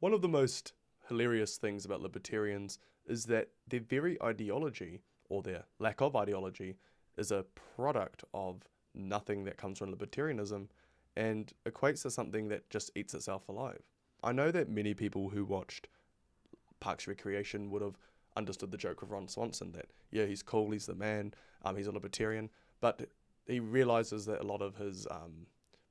One of the most hilarious things about libertarians is that their very ideology, or their lack of ideology, is a product of nothing that comes from libertarianism and equates to something that just eats itself alive. I know that many people who watched Parks and Recreation would have understood the joke of Ron Swanson, that, yeah, he's cool, he's the man, he's a libertarian, but he realizes that a lot of his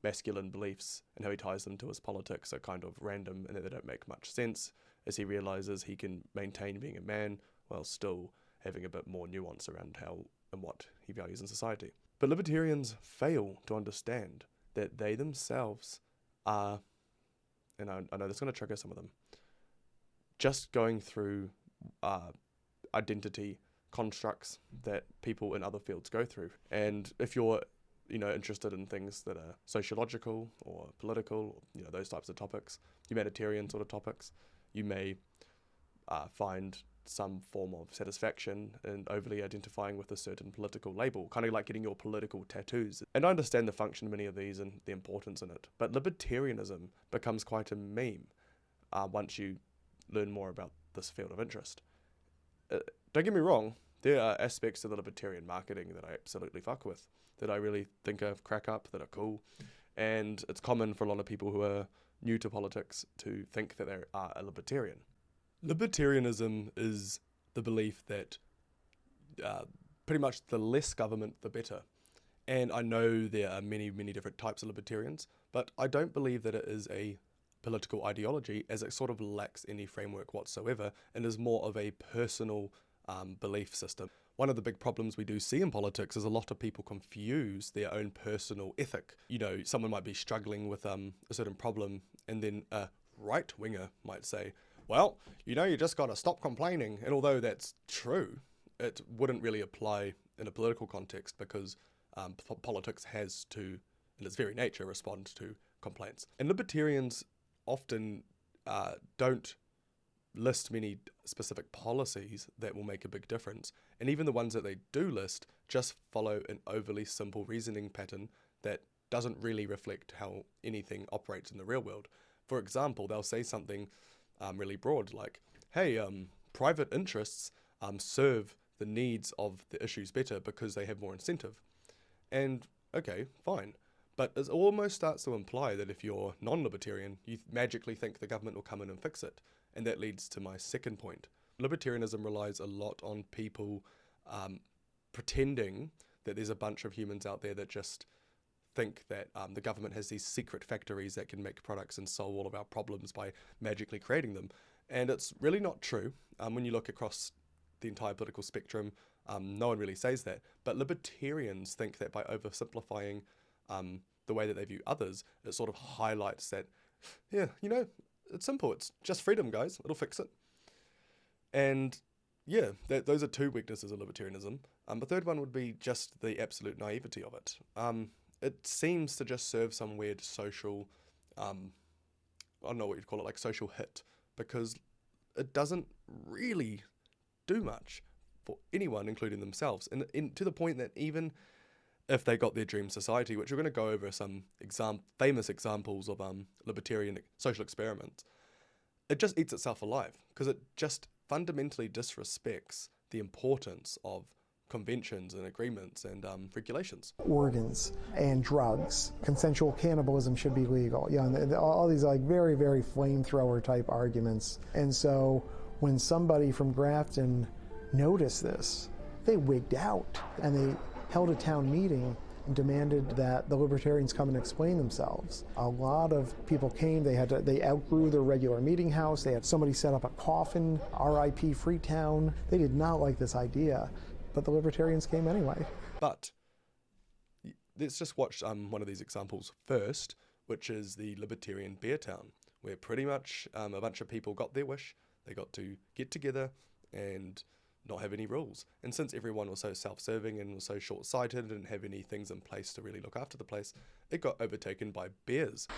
masculine beliefs and how he ties them to his politics are kind of random and that they don't make much sense, as he realizes he can maintain being a man while still having a bit more nuance around how and what he values in society. But libertarians fail to understand that they themselves are, and I know that's going to trigger some of them, just going through identity constructs that people in other fields go through. And if you're interested in things that are sociological or political, those types of topics, humanitarian sort of topics, you may find some form of satisfaction in overly identifying with a certain political label, kind of like getting your political tattoos. And I understand the function of many of these and the importance in it, but libertarianism becomes quite a meme once you learn more about this field of interest. Don't get me wrong, there are aspects of the libertarian marketing that I absolutely fuck with, that I really think are crack up, that are cool, and it's common for a lot of people who are new to politics to think that they are a libertarian. Libertarianism is the belief that pretty much the less government, the better. And I know there are many, many different types of libertarians, but I don't believe that it is a political ideology, as it sort of lacks any framework whatsoever and is more of a personal belief system. One of the big problems we do see in politics is a lot of people confuse their own personal ethic. Someone might be struggling with a certain problem, and then a right-winger might say, well, you just got to stop complaining. And although that's true, it wouldn't really apply in a political context, because politics has to, in its very nature, respond to complaints. And libertarians often don't list many specific policies that will make a big difference. And even the ones that they do list just follow an overly simple reasoning pattern that doesn't really reflect how anything operates in the real world. For example, they'll say something really broad, like, hey, private interests serve the needs of the issues better because they have more incentive. And okay, fine. But it almost starts to imply that if you're non-libertarian, you magically think the government will come in and fix it. And that leads to my second point. Libertarianism relies a lot on people pretending that there's a bunch of humans out there that just think that the government has these secret factories that can make products and solve all of our problems by magically creating them. And it's really not true. When you look across the entire political spectrum, no one really says that. But libertarians think that by oversimplifying the way that they view others, it sort of highlights that, yeah, it's simple. It's just freedom, guys. It'll fix it. And yeah, those are two weaknesses of libertarianism. The third one would be just the absolute naivety of it. It seems to just serve some weird social, I don't know what you'd call it, like social hit, because it doesn't really do much for anyone, including themselves. And to the point that even if they got their dream society, which we're going to go over some famous examples of libertarian social experiments, it just eats itself alive, because it just fundamentally disrespects the importance of conventions and agreements and regulations. Organs and drugs. Consensual cannibalism should be legal. And all these very, very flamethrower type arguments. And so when somebody from Grafton noticed this, they wigged out and they held a town meeting and demanded that the libertarians come and explain themselves. A lot of people came. They outgrew their regular meeting house. They had somebody set up a coffin, RIP Freetown. They did not like this idea, but the libertarians came anyway. But let's just watch one of these examples first, which is the Libertarian Bear Town, where pretty much a bunch of people got their wish. They got to get together and not have any rules. And since everyone was so self-serving and was so short-sighted and didn't have any things in place to really look after the place, it got overtaken by bears.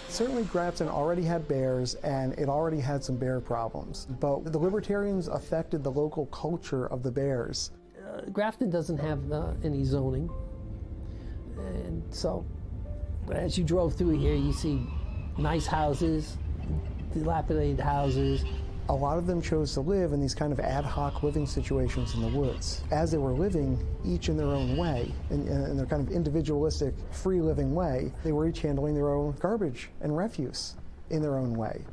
Certainly Grafton already had bears, and it already had some bear problems, but the libertarians affected the local culture of the bears. Grafton doesn't have any zoning, and so as you drove through here, you see nice houses, dilapidated houses. A lot of them chose to live in these kind of ad hoc living situations in the woods. As they were living, each in their own way, in their kind of individualistic, free living way, they were each handling their own garbage and refuse in their own way.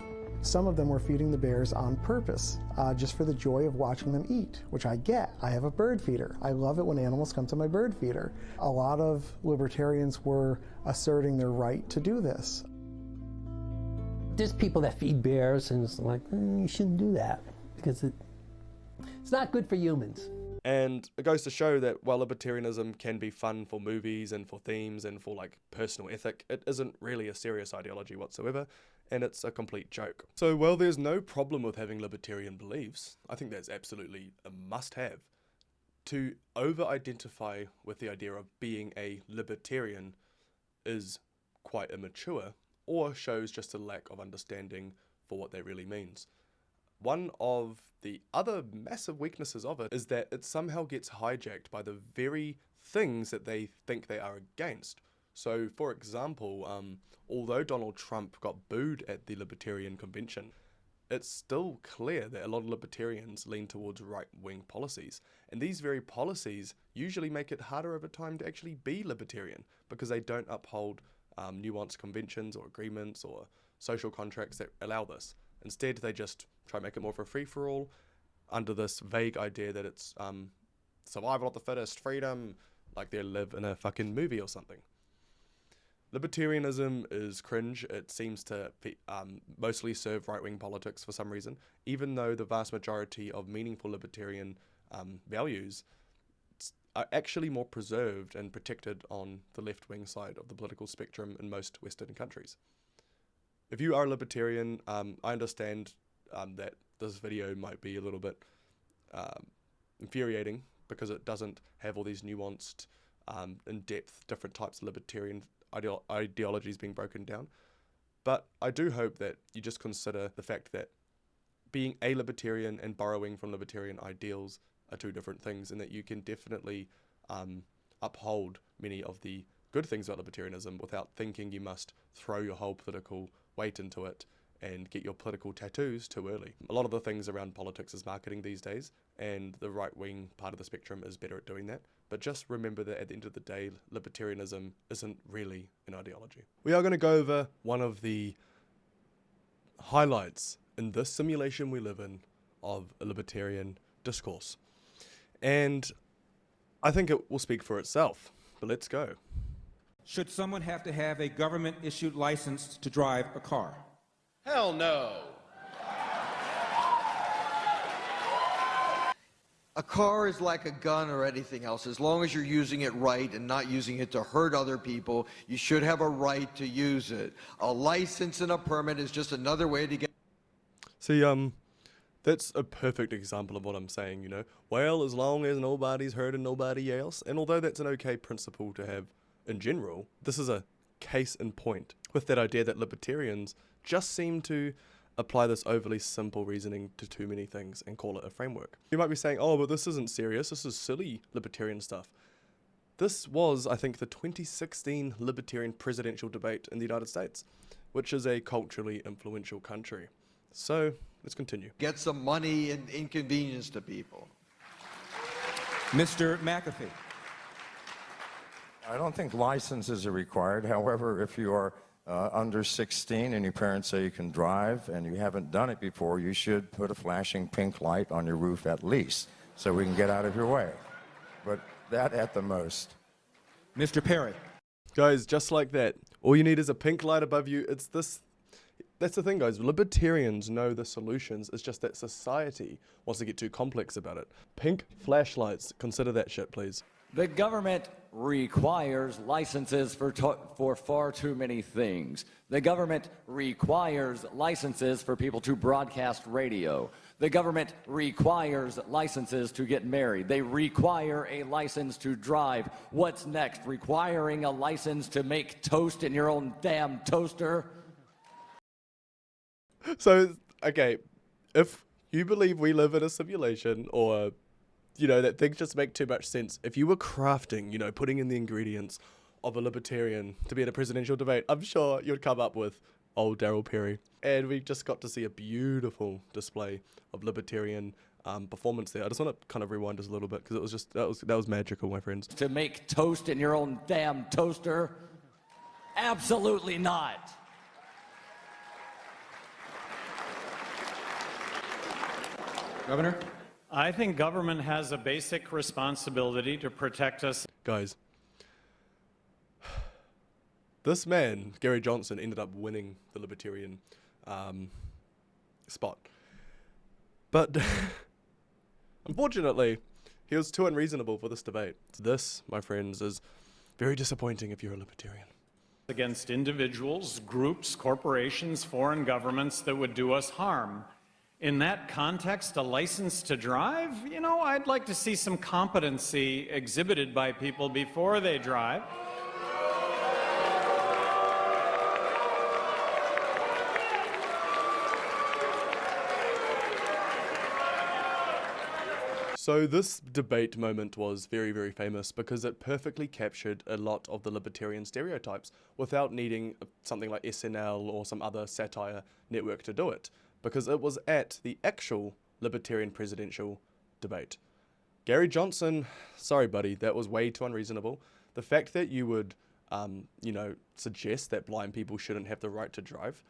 Some of them were feeding the bears on purpose, just for the joy of watching them eat, which I get. I have a bird feeder. I love it when animals come to my bird feeder. A lot of libertarians were asserting their right to do this. There's people that feed bears, and it's like, you shouldn't do that, because it's not good for humans. And it goes to show that while libertarianism can be fun for movies and for themes and for like personal ethic, it isn't really a serious ideology whatsoever, and it's a complete joke. So while there's no problem with having libertarian beliefs, I think that's absolutely a must-have. To over-identify with the idea of being a libertarian is quite immature, or shows just a lack of understanding for what that really means. One of the other massive weaknesses of it is that it somehow gets hijacked by the very things that they think they are against. So, for example, although Donald Trump got booed at the Libertarian convention, it's still clear that a lot of libertarians lean towards right-wing policies. And these very policies usually make it harder over time to actually be libertarian, because they don't uphold nuanced conventions or agreements or social contracts that allow this. Instead, they just try to make it more of a free-for-all under this vague idea that it's survival of the fittest, freedom, like they live in a fucking movie or something. Libertarianism is cringe. It seems to mostly serve right-wing politics for some reason, even though the vast majority of meaningful libertarian values are actually more preserved and protected on the left-wing side of the political spectrum in most Western countries. If you are a libertarian, I understand that this video might be a little bit infuriating because it doesn't have all these nuanced, in-depth, different types of libertarian ideologies being broken down. But I do hope that you just consider the fact that being a libertarian and borrowing from libertarian ideals are two different things, and that you can definitely uphold many of the good things about libertarianism without thinking you must throw your whole political weight into it and get your political tattoos too early. A lot of the things around politics is marketing these days, and the right-wing part of the spectrum is better at doing that. But just remember that at the end of the day, libertarianism isn't really an ideology. We are going to go over one of the highlights in this simulation we live in of a libertarian discourse. And I think it will speak for itself, but let's go. Should someone have to have a government-issued license to drive a car? Hell no. A car is like a gun or anything else. As long as you're using it right and not using it to hurt other people, you should have a right to use it. A license and a permit is just another way to get... See, that's a perfect example of what I'm saying, you know. Well, as long as nobody's hurting nobody else. And although that's an okay principle to have in general, this is a case in point with that idea that libertarians just seem to apply this overly simple reasoning to too many things and call it a framework. You might be saying, oh, but this isn't serious, this is silly libertarian stuff. This was, I think, the 2016 libertarian presidential debate in the United States, which is a culturally influential country. So, let's continue. Get some money and inconvenience to people. Mr. McAfee. I don't think licenses are required. However, if you are under 16 and your parents say you can drive and you haven't done it before, you should put a flashing pink light on your roof at least so we can get out of your way. But that at the most. Mr. Perry. Guys, just like that, all you need is a pink light above you. It's this. That's the thing, guys. Libertarians know the solutions. It's just that society wants to get too complex about it. Pink flashlights. Consider that shit, please. The government requires licenses for far too many things. The government requires licenses for people to broadcast radio. The government requires licenses to get married. They require a license to drive. What's next? Requiring a license to make toast in your own damn toaster? So, okay, if you believe we live in a simulation, or, you know, that things just make too much sense, if you were crafting, you know, putting in the ingredients of a libertarian to be at a presidential debate, I'm sure you'd come up with old Daryl Perry. And we just got to see a beautiful display of libertarian performance there. I just want to kind of rewind us a little bit because it was just that was magical, my friends. To make toast in your own damn toaster? Absolutely not. Governor? I think government has a basic responsibility to protect us. Guys, this man, Gary Johnson, ended up winning the Libertarian spot. But unfortunately, he was too unreasonable for this debate. This, my friends, is very disappointing if you're a Libertarian. Against individuals, groups, corporations, foreign governments that would do us harm. In that context, a license to drive? You know, I'd like to see some competency exhibited by people before they drive. So this debate moment was very, very famous because it perfectly captured a lot of the libertarian stereotypes without needing something like SNL or some other satire network to do it, because it was at the actual libertarian presidential debate. Gary Johnson, sorry buddy, that was way too unreasonable. The fact that you would, suggest that blind people shouldn't have the right to drive,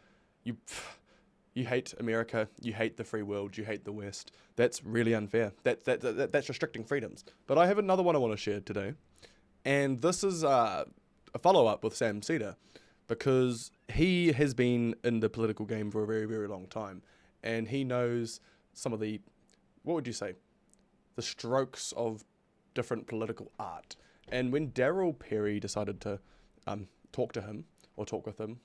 you hate America, you hate the free world, you hate the West. That's really unfair. That's restricting freedoms. But I have another one I want to share today. And this is a follow-up with Sam Cedar, because he has been in the political game for a very, very long time. And he knows some of the, what would you say, the strokes of different political art. And when Daryl Perry decided to talk with him,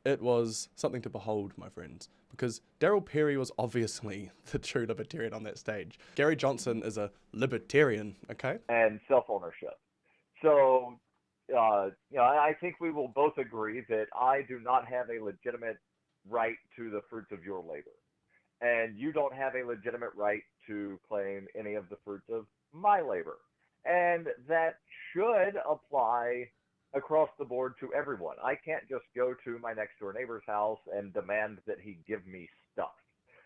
it was something to behold, my friends, because Daryl Perry was obviously the true libertarian on that stage. Gary Johnson is a libertarian, okay? And self-ownership. So, I think we will both agree that I do not have a legitimate right to the fruits of your labor. And you don't have a legitimate right to claim any of the fruits of my labor. And that should apply across the board to everyone. I can't just go to my next door neighbor's house and demand that he give me stuff.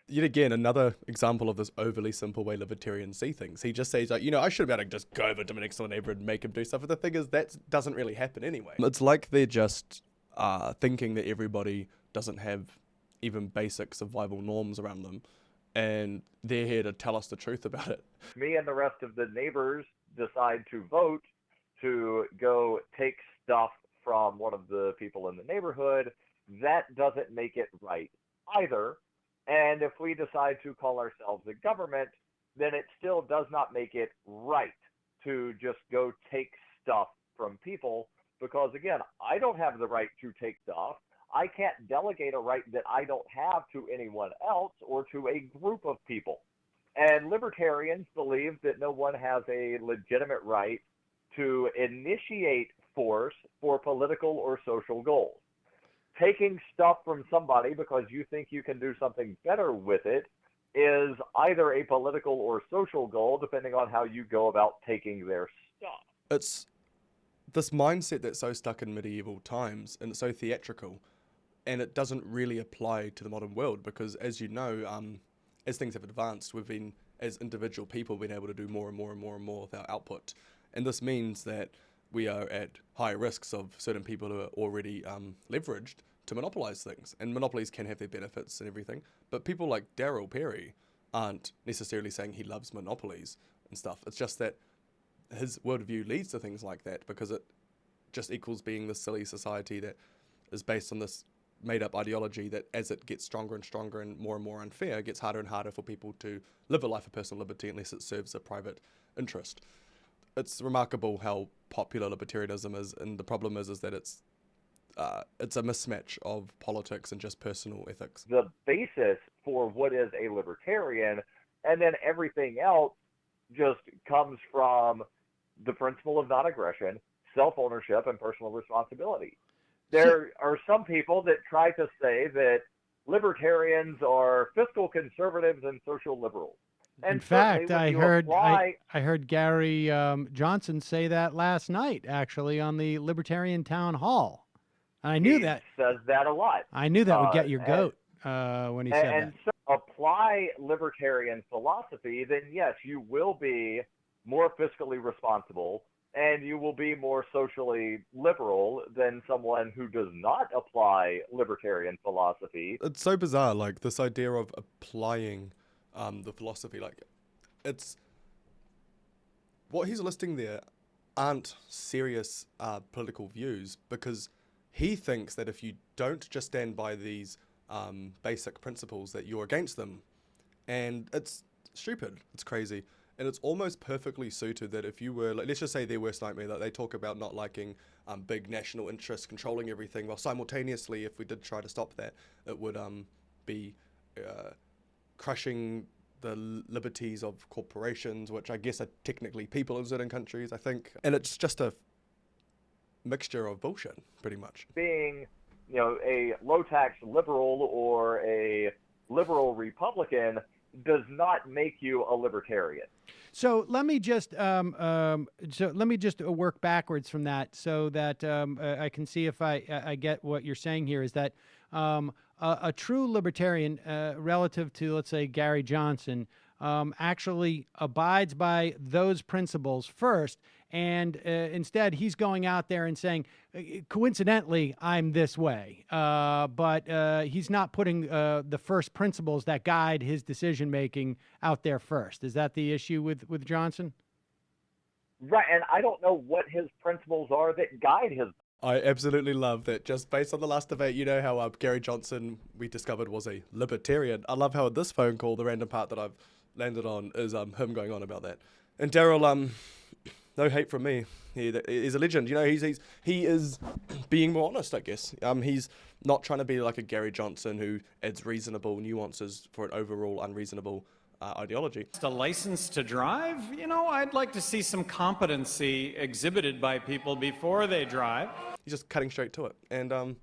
Yet again, another example of this overly simple way libertarians see things. He just says, I should be able to just go over to my next door neighbor and make him do stuff. But the thing is, that doesn't really happen anyway. It's like they're just thinking that everybody doesn't have even basic survival norms around them, and they're here to tell us the truth about it. Me and the rest of the neighbors decide to vote to go take stuff from one of the people in the neighborhood. That doesn't make it right either. And if we decide to call ourselves a government, then it still does not make it right to just go take stuff from people, because again, I don't have the right to take stuff. I can't delegate a right that I don't have to anyone else or to a group of people. And libertarians believe that no one has a legitimate right to initiate force for political or social goals. Taking stuff from somebody because you think you can do something better with it is either a political or social goal, depending on how you go about taking their stuff. It's this mindset that's so stuck in medieval times, and it's so theatrical, and it doesn't really apply to the modern world, because as you know, as things have advanced, we've been, as individual people, been able to do more and more and more and more with our output. And this means that we are at high risks of certain people who are already leveraged to monopolize things. And monopolies can have their benefits and everything, but people like Daryl Perry aren't necessarily saying he loves monopolies and stuff. It's just that his worldview leads to things like that, because it just equals being this silly society that is based on this made-up ideology that, as it gets stronger and stronger and more unfair, it gets harder and harder for people to live a life of personal liberty unless it serves a private interest. It's remarkable how popular libertarianism is, and the problem is that it's a mismatch of politics and just personal ethics. The basis for what is a libertarian, and then everything else just comes from the principle of non-aggression, self-ownership, and personal responsibility. There are some people that try to say that libertarians are fiscal conservatives and social liberals. And in fact, I heard Gary Johnson say that last night, actually, on the Libertarian Town Hall. I knew He that. says that a lot. I knew that would get your goat when he said And that. so apply libertarian philosophy, then yes, you will be more fiscally responsible and you will be more socially liberal than someone who does not apply libertarian philosophy. It's so bizarre, like this idea of applying the philosophy. Like, it's what he's listing there aren't serious political views, because he thinks that if you don't just stand by these basic principles, that you're against them. And it's stupid. It's crazy. And it's almost perfectly suited that if you were, like, let's just say their worst nightmare, that they talk about not liking big national interests controlling everything, while simultaneously, if we did try to stop that, it would be crushing the liberties of corporations, which I guess are technically people in certain countries, I think. And it's just a mixture of bullshit, pretty much. Being, you know, a low-tax liberal or a liberal Republican does not make you a libertarian. So let me just work backwards from that, so that I can see if I get what you're saying here. Is that a true libertarian, relative to, let's say, Gary Johnson, actually abides by those principles first, and instead he's going out there and saying, coincidentally, I'm this way, but he's not putting the first principles that guide his decision making out there first. Is that the issue with Johnson? Right, and I don't know what his principles are that guide his. I absolutely love that. Just based on the last debate, you know how Gary Johnson, we discovered, was a libertarian. I love how this phone call, the random part that I've landed on, is him going on about that. And Daryl, no hate from me. He's a legend. You know, he is being more honest, I guess. He's not trying to be like a Gary Johnson who adds reasonable nuances for an overall unreasonable ideology. A license to drive? You know, I'd like to see some competency exhibited by people before they drive. He's just cutting straight to it. And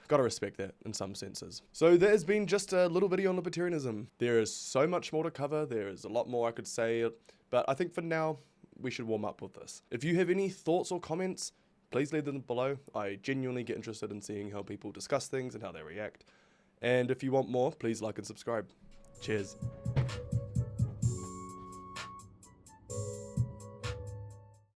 gotta respect that in some senses. So there's been just a little video on libertarianism. There is so much more to cover. There is a lot more I could say, but I think for now, we should warm up with this. If you have any thoughts or comments, please leave them below. I genuinely get interested in seeing how people discuss things and how they react. And if you want more, please like and subscribe. Cheers.